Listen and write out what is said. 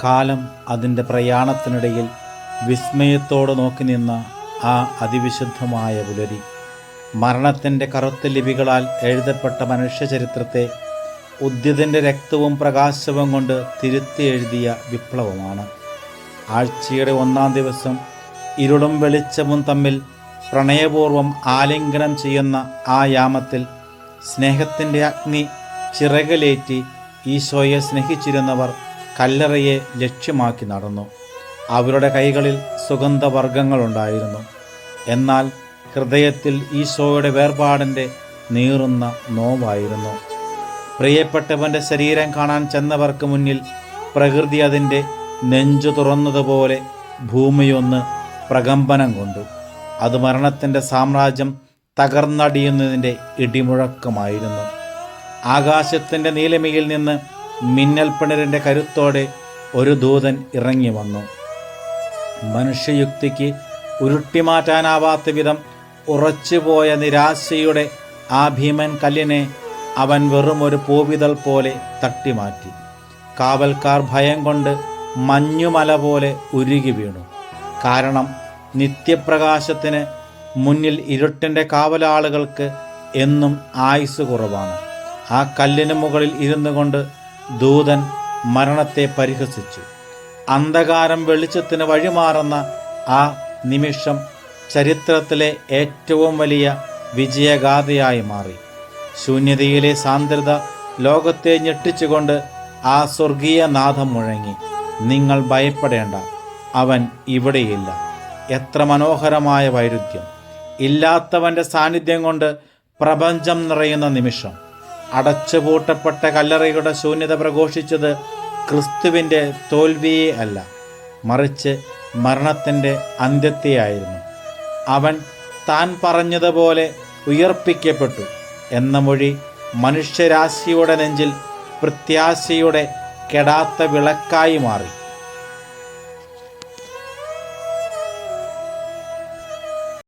കാലം അതിൻ്റെ പ്രയാണത്തിനിടയിൽ വിസ്മയത്തോടെ നോക്കി നിന്ന ആ അതിവിശുദ്ധമായ പുലരി മരണത്തിൻ്റെ കറുത്ത ലിപികളാൽ എഴുതപ്പെട്ട മനുഷ്യചരിത്രത്തെ ഉദ്യതിൻ്റെ രക്തവും പ്രകാശവും കൊണ്ട് തിരുത്തി എഴുതിയ വിപ്ലവമാണ്. ആഴ്ചയുടെ 1-ാം ദിവസം ഇരുളും വെളിച്ചവും തമ്മിൽ പ്രണയപൂർവം ആലിംഗനം ചെയ്യുന്ന ആ യാമത്തിൽ സ്നേഹത്തിൻ്റെ അഗ്നി ചിറകലേറ്റി ഈശോയെ സ്നേഹിച്ചിരുന്നവർ കല്ലറയെ ലക്ഷ്യമാക്കി നടന്നു. അവരുടെ കൈകളിൽ സുഗന്ധവർഗ്ഗങ്ങളുണ്ടായിരുന്നു. എന്നാൽ ഹൃദയത്തിൽ ഈശോയുടെ വേർപാടിൻ്റെ നീറുന്ന നോവായിരുന്നു. പ്രിയപ്പെട്ടവൻ്റെ ശരീരം കാണാൻ ചെന്നവർക്ക് മുന്നിൽ പ്രകൃതി അതിൻ്റെ നെഞ്ചു തുറന്നതുപോലെ ഭൂമിയൊന്ന് പ്രകമ്പനം കൊണ്ടു. അത് മരണത്തിൻ്റെ സാമ്രാജ്യം തകർന്നടിയുന്നതിൻ്റെ ഇടിമുഴക്കമായിരുന്നു. ആകാശത്തിൻ്റെ നീലിമയിൽ നിന്ന് മിന്നൽപ്പിണരിൻ്റെ കരുത്തോടെ ഒരു ദൂതൻ ഇറങ്ങി വന്നു. മനുഷ്യയുക്തിക്ക് ഉരുട്ടിമാറ്റാനാവാത്ത വിധം ഉറച്ചുപോയ നിരാശയുടെ ആ ഭീമൻ കല്ലിനെ അവൻ വെറുമൊരു പൂവിതൾ പോലെ തട്ടിമാറ്റി. കാവൽക്കാർ ഭയം കൊണ്ട് മഞ്ഞുമല പോലെ ഉരുകി വീണു. കാരണം നിത്യപ്രകാശത്തിന് മുന്നിൽ ഇരുട്ടിൻ്റെ കാവലാളുകൾക്ക് എന്നും ആയുസ് കുറവാണ്. ആ കല്ലിന് മുകളിൽ ഇരുന്നു കൊണ്ട് ദൂതൻ മരണത്തെ പരിഹസിച്ചു. അന്ധകാരം വെളിച്ചത്തിന് വഴിമാറുന്ന ആ നിമിഷം ചരിത്രത്തിലെ ഏറ്റവും വലിയ വിജയഗാഥയായി മാറി. ശൂന്യതയിലെ സാന്ദ്രത ലോകത്തെ ഞെട്ടിച്ചുകൊണ്ട് ആ സ്വർഗീയ നാദം മുഴങ്ങി, നിങ്ങൾ ഭയപ്പെടേണ്ട, അവൻ ഇവിടെയില്ല. എത്ര മനോഹരമായ വൈരുദ്ധ്യം! ഇല്ലാത്തവൻ്റെ സാന്നിധ്യം കൊണ്ട് പ്രപഞ്ചം നിറയുന്ന നിമിഷം. അടച്ചുപൂട്ടപ്പെട്ട കല്ലറയുടെ ശൂന്യത പ്രഘോഷിച്ചത് ക്രിസ്തുവിൻ്റെ തോൽവിയെ അല്ല, മറിച്ച് മരണത്തിൻ്റെ അന്ത്യത്തെയായിരുന്നു. അവൻ താൻ പറഞ്ഞതുപോലെ ഉയർപ്പിക്കപ്പെട്ടു എന്ന മൊഴി മനുഷ്യരാശിയുടെ നെഞ്ചിൽ പ്രത്യാശയുടെ കെടാത്ത വിളക്കായി മാറി.